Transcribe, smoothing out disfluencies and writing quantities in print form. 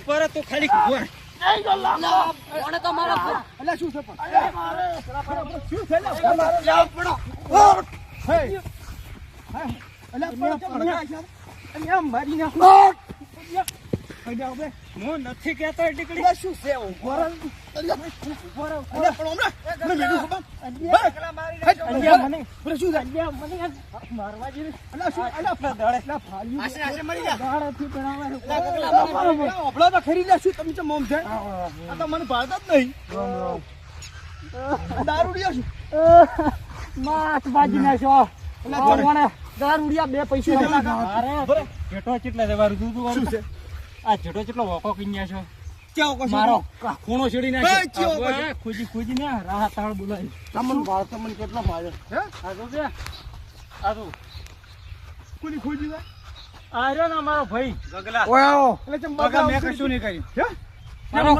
ઉપર તો ખાલી ઘોર કોણે તો મારો અલ્યા શું છે પણ શું છે મારી નાખો હું નથી કહેતો દીકરી શું છે ખરી લેશું તમે તો મોમ છે આ તો મને ભાળતા જ નહીં દારૂડિયા છું માસ બાજી નાખ્યો દારૂડિયા બે પૈસા જેટો કેટલા દેવાનું તું શું છે આ જેટો કેટલો વોકો કિન્યા છો કેવો કશો મારો ખૂણો છેડી નાખ્યો કેવો ખોજી ને રાહ તાળ બોલાવી તમને ભાળ તમને કેટલા ભાળે હે આ તો બે આ તો કોની ખોજી છે આ રહ્યો ને મારો ભાઈ ગગલા ઓય એટલે ચમ મેં કશું નહીં કર્યું હે મારો